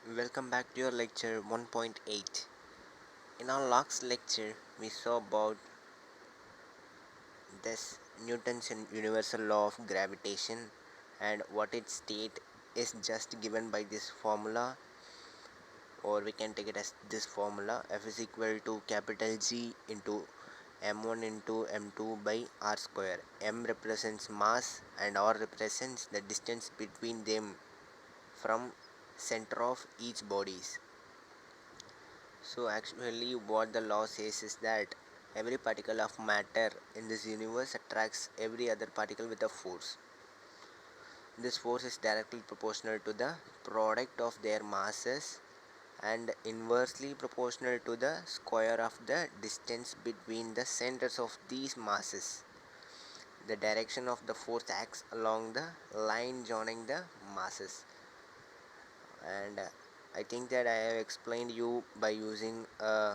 Welcome back to your lecture 1.8. In our last lecture, we saw about this Newton's universal law of gravitation and what its state is just given by this formula, or we can take it as this formula: F is equal to capital G into m1 into m2 by r square. M represents mass and r represents the distance between them from center of each bodies. So actually what the law says is that every particle of matter in this universe attracts every other particle with a force. This force is directly proportional to the product of their masses and inversely proportional to the square of the distance between the centers of these masses. The direction of the force acts along the line joining the masses. And I think that I have explained you by using a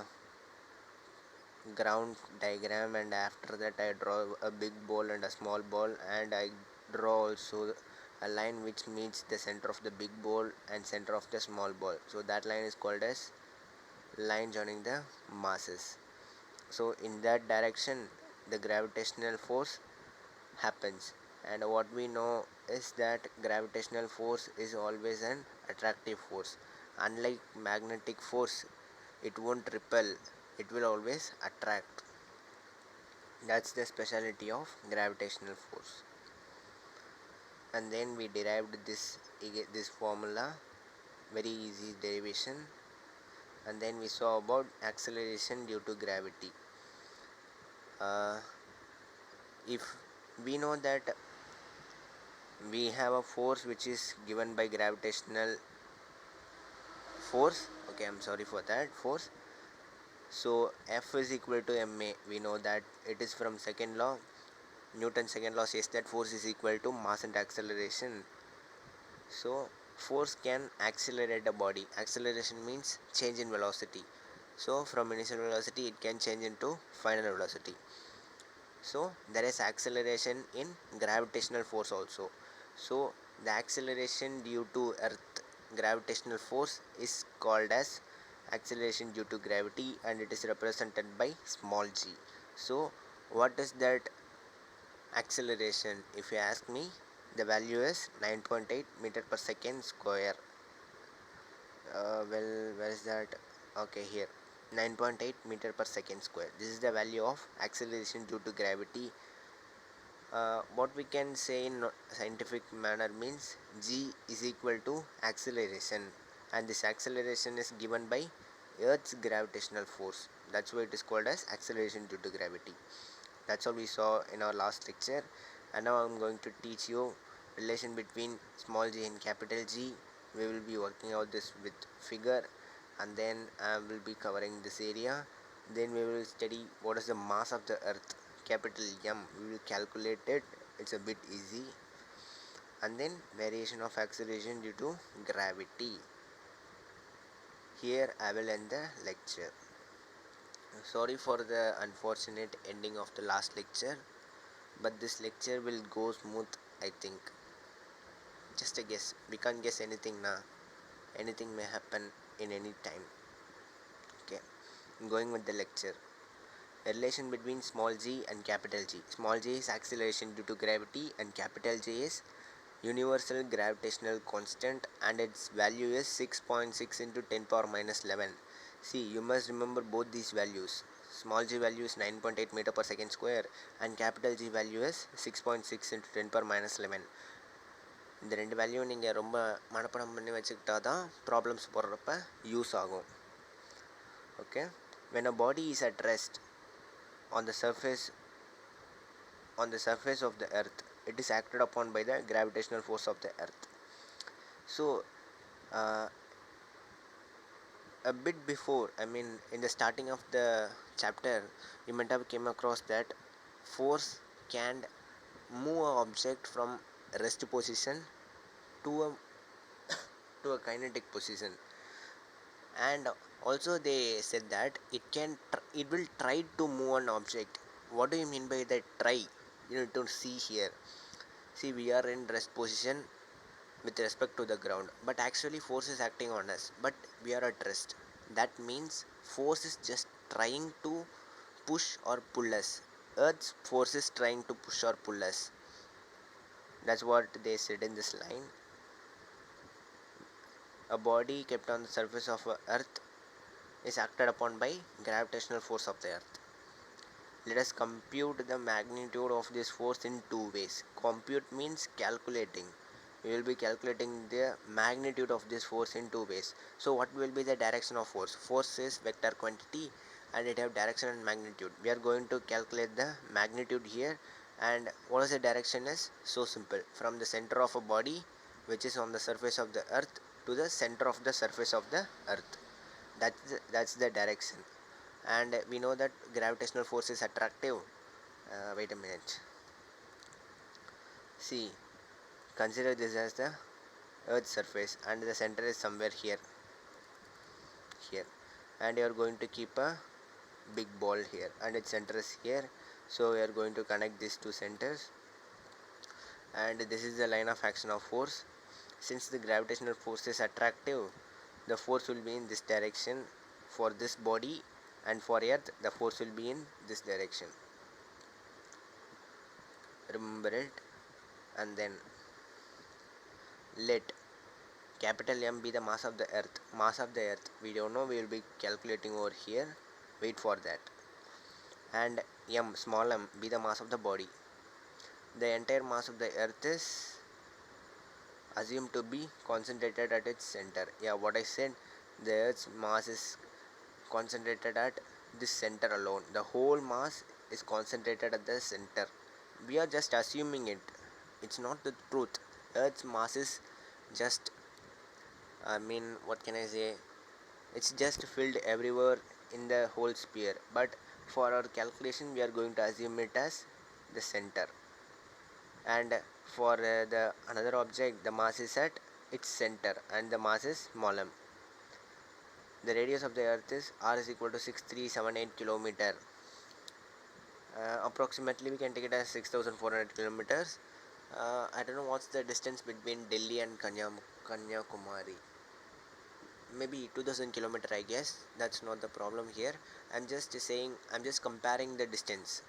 ground diagram, and after that I draw a big ball and a small ball, and I draw also a line which meets the center of the big ball and center of the small ball. So that line is called as line joining the masses. So in that direction the gravitational force happens, and what we know is that gravitational force is always an attractive force. Unlike magnetic force, it won't repel, it will always attract. That's the speciality of gravitational force. And then we derived this formula, very easy derivation. And then we saw about acceleration due to gravity. uh, if we know that we have a force which is given by gravitational force, okay, I'm sorry for that, force. So F is equal to ma. We know that it is from second law. Newton's second law says that force is equal to mass and acceleration. So force can accelerate a body. Acceleration means change in velocity. So from initial velocity it can change into final velocity. So there is acceleration in gravitational force also. So the acceleration due to earth gravitational force is called as acceleration due to gravity, and it is represented by small g. So what is that acceleration? If you ask me, the value is 9.8 meter per second square. Well, where is that? Okay, here, 9.8 meter per second square. This is the value of acceleration due to gravity. What we can say in scientific manner means g is equal to acceleration, and this acceleration is given by earth's gravitational force. That's why it is called as acceleration due to gravity. That's all we saw in our last lecture, and now I'm going to teach you relation between small g and capital G. We will be working out this with figure, and then I will be covering this area. Then we will study what is the mass of the earth, capital M. We will calculate it, it's a bit easy. And then variation of acceleration due to gravity. Here I will end the lecture. Sorry for the unfortunate ending of the last lecture, but this lecture will go smooth, I think. Just a guess, we can't guess anything now. Anything may happen in any time. Okay, going with the lecture. The relation between small g and capital G. Small g is acceleration due to gravity, and capital G is universal gravitational constant, and its value is 6.6 into 10 power minus 11. See, you must remember both these values. Small g value is 9.8 meter per second square, and capital G value is 6.6 into 10 power minus 11. இந்த ரெண்டு value நீங்கள் ரொம்ப மனப்பாடம் பண்ணி வச்சுக்கிட்டா தான் problems போடுறப்ப use ஆகும். Okay, when a body is at rest on the surface of the earth, it is acted upon by the gravitational force of the earth. So a bit before, I mean in the starting of the chapter, you might have came across that force can move an object from rest position to a to a kinetic position. And also they said that it will try to move an object. What do you mean by that try? You need to see here. See, we are in rest position, with respect to the ground, but actually force is acting on us, but we are at rest. That means force is just trying to push or pull us. Earth's force is trying to push or pull us. That's what they said in this line. A body kept on the surface of earth is acted upon by gravitational force of the earth. Let us compute the magnitude of this force in two ways. Compute means calculating. We will be calculating the magnitude of this force in two ways. So what will be the direction of force? Force is vector quantity and it have direction and magnitude. We are going to calculate the magnitude here, and what is the direction is so simple. From the center of a body which is on the surface of the earth to the center of the surface of the earth. That's the direction. And we know that gravitational force is attractive. Wait a minute. See, consider this as the earth's surface and the center is somewhere here, and you are going to keep a big ball here and its center is here. So we are going to connect these two centers, and this is the line of action of force. Since the gravitational force is attractive, the force will be in this direction for this body, and for earth the force will be in this direction. Remember it. And then let capital M be the mass of the earth. Mass of the earth, we don't know, we will be calculating over here. Wait for that. And M, small m, be the mass of the body. The entire mass of the earth is assumed to be concentrated at its center. Yeah, what I said, the earth's mass is concentrated at this center alone. The whole mass is concentrated at the center. We are just assuming it. It's not the truth. Earth's mass is just, what can I say? It's just filled everywhere in the whole sphere. But for our calculation, we are going to assume it as the center. And for the another object, the mass is at its center, and the mass is small m. The radius of the Earth is r is equal to 6378 kilometer. Approximately, we can take it as 6400 kilometers. I don't know what's the distance between Delhi and Kanyakumari. Maybe 2000 kilometer, I guess. That's not the problem here. I'm just comparing the distance.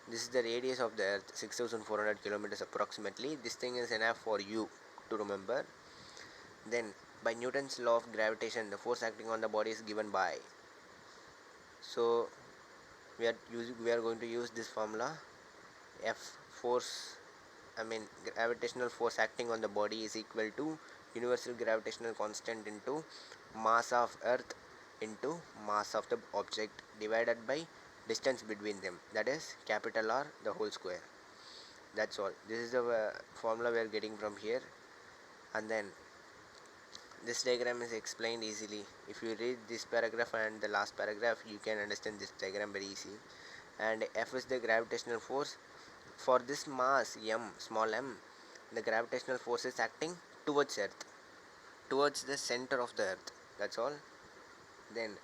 This is the radius of the earth, 6400 kilometers approximately. This thing is enough for you to remember. Then by Newton's law of gravitation, the force acting on the body is given by, so we are going to use this formula. F force, gravitational force acting on the body is equal to universal gravitational constant into mass of earth into mass of the object divided by distance between them, that is capital R the whole square. That's all. This is the formula we are getting from here. And then this diagram is explained easily. If you read this paragraph and the last paragraph, you can understand this diagram very easy. And F is the gravitational force. For this mass m, small m, the gravitational force is acting towards earth, towards the center of the earth. That's all. Then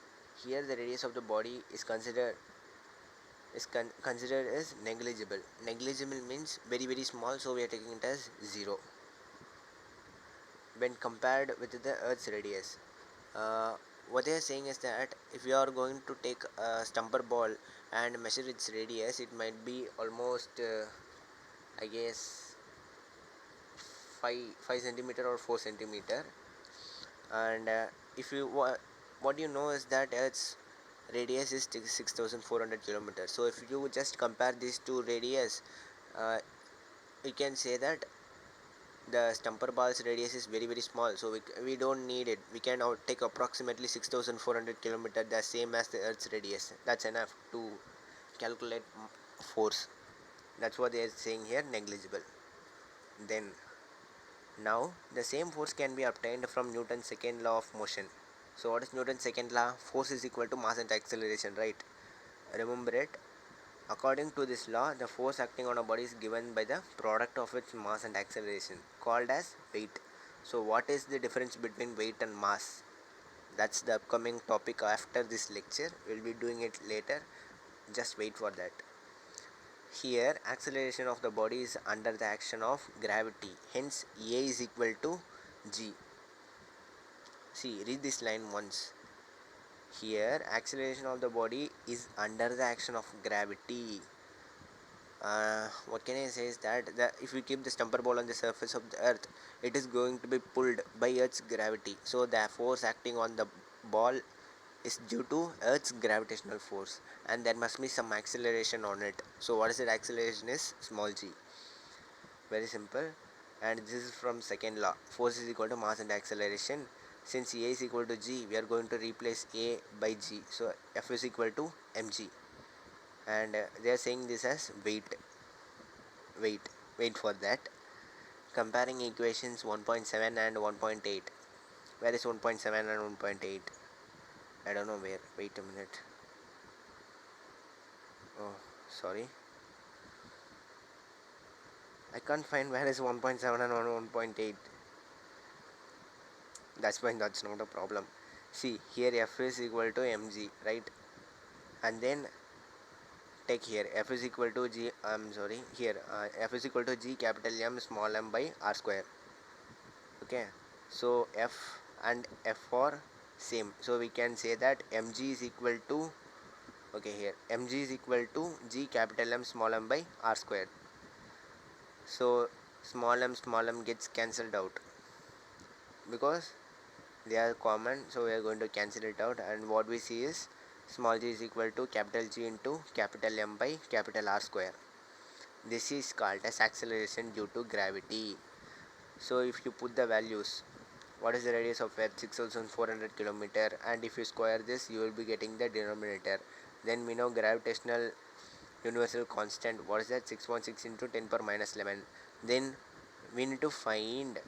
here the radius of the body is considered as negligible. Negligible means very very small, so we are taking it as 0 when compared with the earth's radius. uh, what they are saying is that if you are going to take a stumper ball and measure its radius, it might be almost I guess 5 centimeter or 4 centimeter. And if you what you know is that Earth's radius is 6400 kilometers. So if you just compare these two radius, uh, you can say that the stumper ball's radius is very very small, so we don't need it. We can take approximately 6400 kilometers, the same as the Earth's radius. That's enough to calculate force. That's what they are saying here, negligible. Then now the same force can be obtained from Newton's second law of motion. So what is Newton's second law? Force is equal to mass and acceleration, right? Remember it. According to this law, the force acting on a body is given by the product of its mass and acceleration, called as weight. So what is the difference between weight and mass? That's the upcoming topic after this lecture. We'll be doing it later. Just wait for that. Here acceleration of the body is under the action of gravity, hence A is equal to G. See, read this line once. Here acceleration of the body is under the action of gravity. What can I say is that if we keep the stumper ball on the surface of the earth, it is going to be pulled by earth's gravity, so the force acting on the ball is due to earth's gravitational force, and there must be some acceleration on it. So what is that acceleration? Is small g. Very simple. And this is from second law, force is equal to mass and acceleration. Since A is equal to G, we are going to replace A by G, so F is equal to mg. And they are saying this as wait for that. Comparing equations 1.7 and 1.8. Where is 1.7 and 1.8? I don't know where. Wait a minute. Oh, sorry. I can't find where is 1.7 and 1.8. That's fine, that's not a problem. See, here F is equal to mg, right? And then take here F is equal to G, I'm sorry, here F is equal to G capital M small m by R square. Okay, so F and F are same, so we can say that mg is equal to, okay, here mg is equal to G capital M small m by R square. So small m gets cancelled out because they are common, so we are going to cancel it out, and what we see is small g is equal to capital G into capital M by capital R square. This is called as acceleration due to gravity. So if you put the values, what is the radius of earth? 6400 kilometer, and if you square this you will be getting the denominator. Then we know gravitational universal constant, what is that? 6.6 into 10 power minus 11. Then we need to find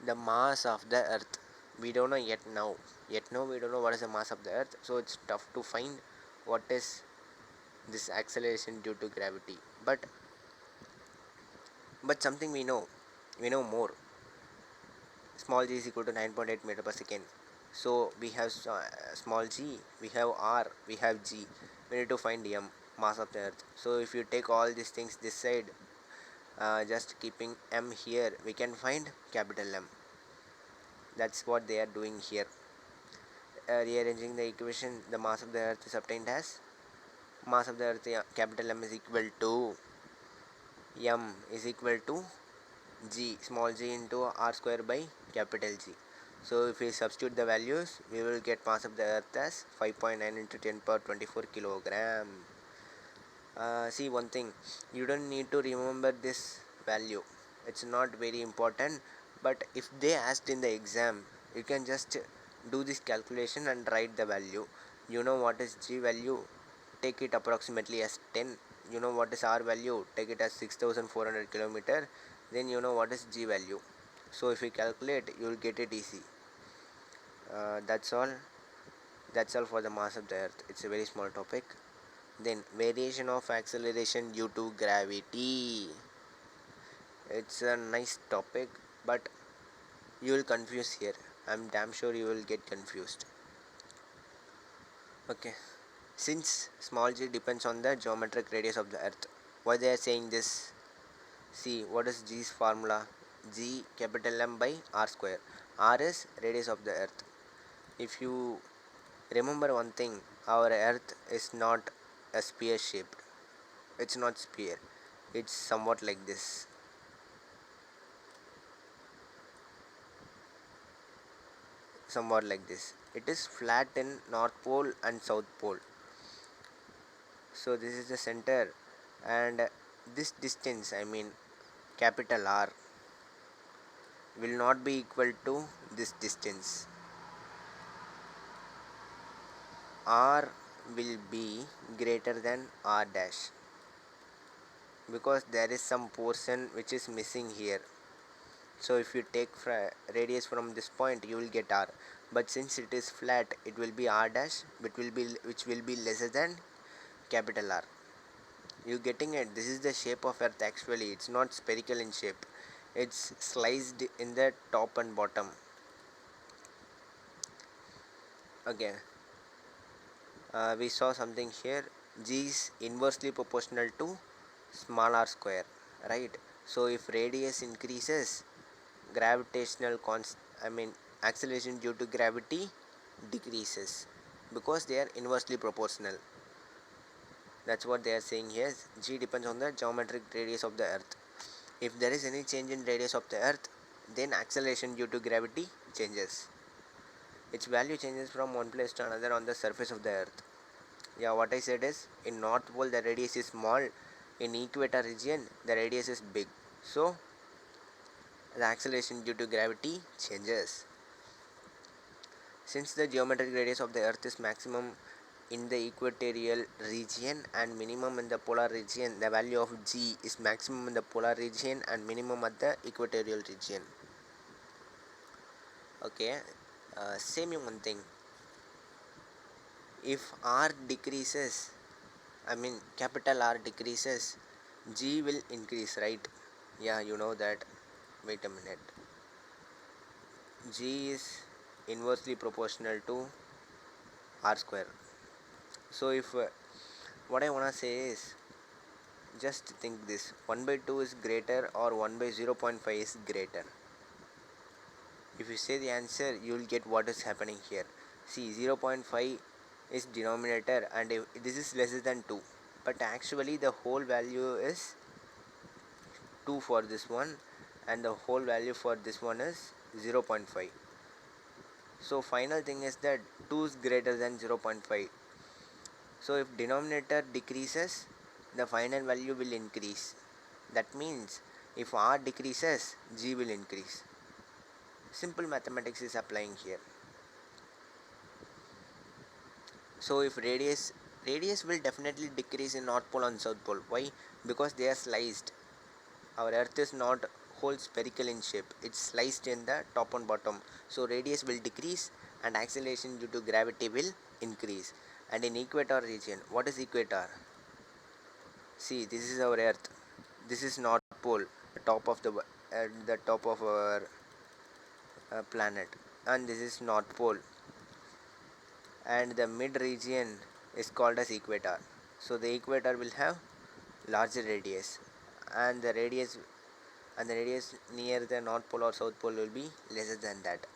the mass of the earth. We don't know yet now. We don't know what is the mass of the earth, so it's tough to find what is this acceleration due to gravity. But something we know more. Small g is equal to 9.8 meter per second. So we have small g, we have r, we have g. We need to find m, mass of the earth. So if you take all these things this side, just keeping m here, we can find capital M. That's what they are doing here. Rearranging the equation, the mass of the earth is obtained as mass of the earth, capital M is equal to m is equal to g, small g into r square by capital G. So if we substitute the values, we will get mass of the earth as 5.9 into 10 power 24 kilogram. See one thing, you don't need to remember this value, it's not very important, but if they asked in the exam, you can just do this calculation and write the value. You know what is G value, take it approximately as 10. You know what is R value, take it as 6400 kilometer. Then you know what is G value, so if you calculate you will get it easy. That's all for the mass of the earth. It's a very small topic. Then variation of acceleration due to gravity. It's a nice topic, but you will confuse here. I'm damn sure you will get confused. Okay. Since small g depends on the geometric radius of the earth, why they are saying this? See, what is G's formula? G capital M by R square. R is radius of the earth. If you remember one thing, our earth is not a sphere shaped. It's not sphere. It's somewhat like this. Somewhat like this. It is flat in North Pole and South Pole. So this is the center, and this distance, I mean capital R, will not be equal to this distance. R will be greater than R dash, because there is some portion which is missing here. So if you take radius from this point, you will get R, but since it is flat, it will be R dash, which will be lesser than capital R. You getting it? This is the shape of earth. Actually it's not spherical in shape, it's sliced in the top and bottom. Okay, we saw something here. G is inversely proportional to small r square, right? So if radius increases, gravitational acceleration due to gravity decreases because they are inversely proportional. That's what they are saying here. G depends on the geometric radius of the earth. If there is any change in radius of the earth, then acceleration due to gravity changes. Its value changes from one place to another on the surface of the earth. Yeah, what I said is, in north pole the radius is small, in equator region the radius is big. So the acceleration due to gravity changes. Since the geometric radius of the earth is maximum in the equatorial region and minimum in the polar region, the value of G is maximum in the polar region and minimum at the equatorial region. Okay, same one thing. If R decreases, capital R decreases, G will increase, right? Yeah, you know that. Wait a minute. G is inversely proportional to R square. So if what I wanna say is, just think this: 1 by 2 is greater or 1 by 0.5 is greater. If you say the answer, you will get what is happening here. See, 0.5 is denominator and if this is less than 2, but actually the whole value is 2 for this one and the whole value for this one is 0.5. So final thing is that 2 is greater than 0.5. So if denominator decreases, the final value will increase. That means if R decreases, G will increase. Simple mathematics is applying here. So if radius will definitely decrease in north pole and south pole. Why? Because they are sliced. Our earth is not whole spherical in shape, it's sliced in the top and bottom. So radius will decrease and acceleration due to gravity will increase. And in equator region, what is equator? See, this is our earth, this is north pole, the top of our planet, and this is north pole, and the mid region is called as equator. So the equator will have larger radius, and the radius near the north pole or south pole will be lesser than that.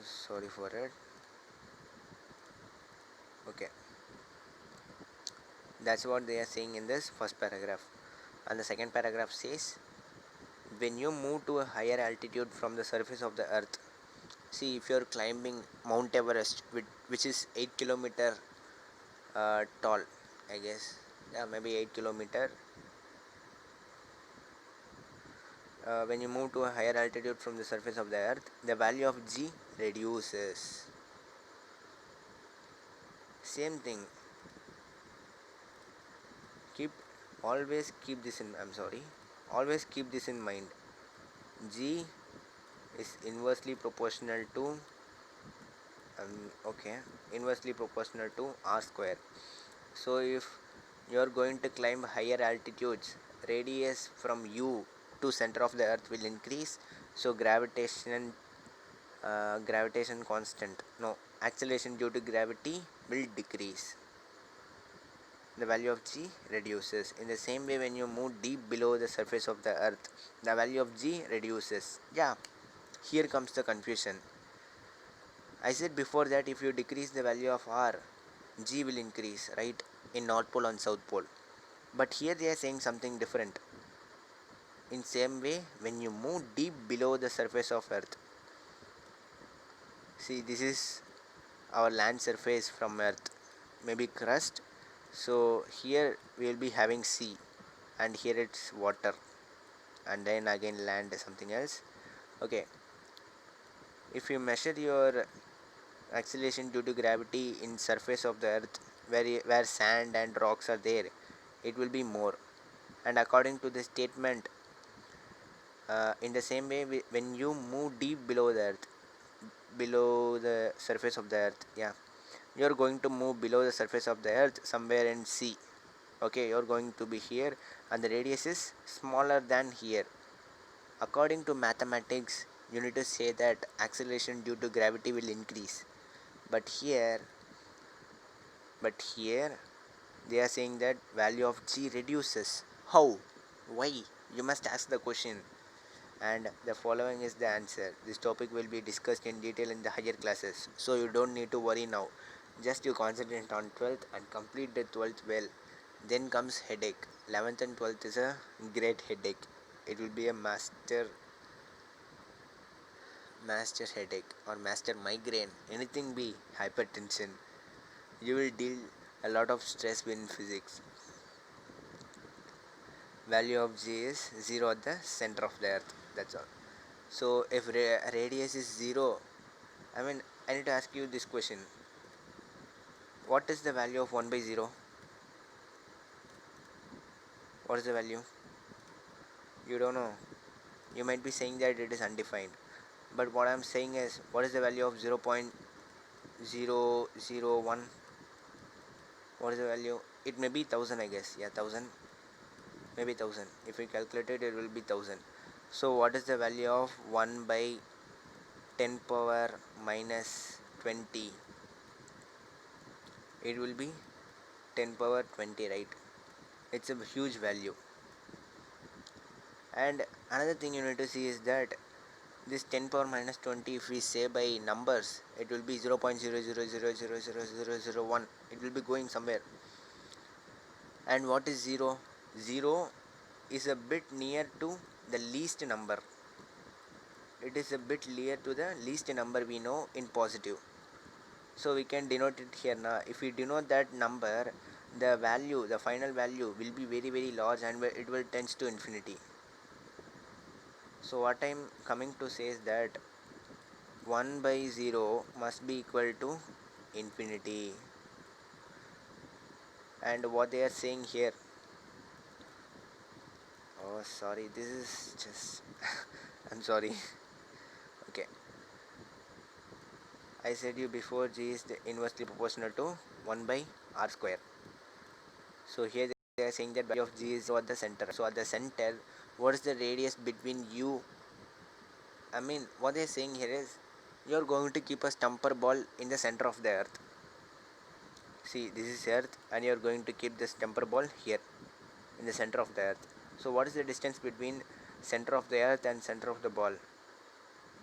Sorry for it. Okay, that's what they are saying in this first paragraph. And the second paragraph says, when you move to a higher altitude from the surface of the earth, see, if you're climbing Mount Everest, which is 8 kilometer tall, I guess, yeah, maybe 8 kilometer. When you move to a higher altitude from the surface of the earth, the value of G reduces. Same thing. Keep always keep this in. I'm sorry. Always keep this in mind. G is inversely proportional to inversely proportional to R square. So if you are going to climb higher altitudes, radius from you to center of the earth will increase. So gravitation constant, no, acceleration due to gravity will decrease. The value of G reduces. In the same way, when you move deep below the surface of the earth, the value of G reduces. Yeah, here comes the confusion. I said before that if you decrease the value of R, G will increase, right? In North Pole and South Pole. But here they are saying something different. In same way, when you move deep below the surface of earth, see, this is our land surface from earth, maybe crust. So here we will be having sea, and here it's water, and then again land something else. Okay, if you measure your acceleration due to gravity in surface of the earth, where sand and rocks are there, it will be more. And according to the statement, in the same way, when you move deep below the earth, below the surface of the earth, yeah, you're going to move below the surface of the earth somewhere in sea. Okay, you're going to be here and the radius is smaller than here. According to mathematics, you need to say that acceleration due to gravity will increase. But here They are saying that value of g reduces. How? Why? You must ask the question. And the following is the answer. This topic will be discussed in detail in the higher classes, so you don't need to worry now. Just you concentrate on 12th and complete the 12th well. Then comes headache. 11th and 12th is a great headache. It will be a master headache or master migraine, anything be hypertension. You will deal a lot of stress in physics. Value of g is 0 at the center of the earth. That's all. So if radius is 0, I need to ask you this question. What is the value of 1 by 0? What is the value? You don't know. You might be saying that it is undefined. But what I'm saying is, what is the value of 0.001? What is the value? It may be 1000, I guess. Yeah, 1000. Maybe 1000. If we calculate it, it will be 1000. So what is the value of 1 by 10 power minus 20? It will be 10 power 20, right? It's a huge value. And another thing you need to see is that this 10 power minus 20, if we say by numbers, it will be 0.000000001. It will be going somewhere. And what is 0? 0 is a bit near to the least number. It is a bit near to the least number we know in positive. So we can denote it here now. If we denote that number, the final value will be very very large and it will tend to infinity. So what I'm coming to say is that 1 by 0 must be equal to infinity. And what they are saying here, oh sorry, this is just I'm sorry. Okay, I said you before g is inversely proportional to 1 by r square. So here they are saying that value of g is at the center. So at the center, what is the radius between you? What they are saying here is, you are going to keep a stumper ball in the center of the earth. See, this is earth and you are going to keep the stumper ball here in the center of the earth. So what is the distance between center of the earth and center of the ball?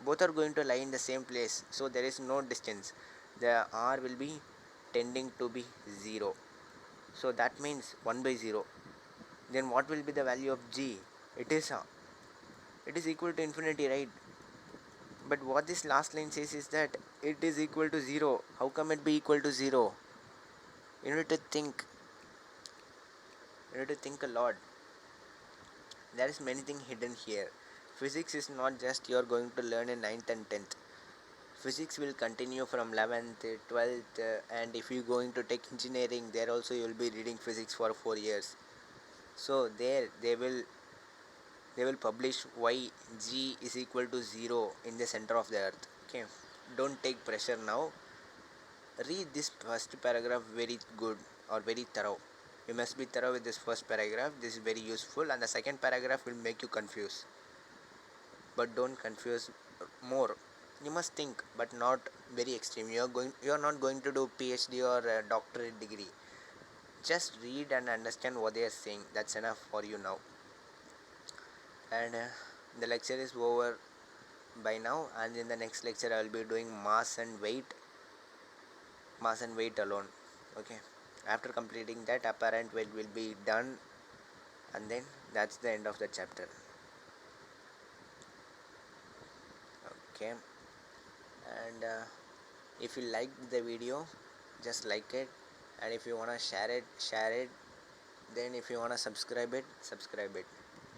Both are going to lie in the same place, so there is no distance. The r will be tending to be 0. So that means 1 by 0. Then what will be the value of g? It is equal to infinity, right? But what this last line says is that it is equal to 0. How come it be equal to 0? You need to think. You need to think a lot. There is many things hidden here. Physics is not just you are going to learn in 9th and 10th. Physics will continue from 11th, 12th, and if you going to take engineering, there also you will be reading physics for 4 years. So there they will publish why g is equal to 0 in the center of the earth. Okay, don't take pressure now. Read this first paragraph very good or very thorough. You must be thorough with this first paragraph. This is very useful, and the second paragraph will make you confused. But don't confuse more. You must think, but not very extreme. You are not going to do PhD or a doctorate degree. Just read and understand what they are saying. That's enough for you now. And the lecture is over by now, and in the next lecture I will be doing mass and weight alone. Okay, after completing that, apparent weight will be done, and then that's the end of the chapter. Okay, and if you like the video, just like it, and if you wanna share it. Then if you wanna subscribe it.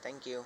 Thank you.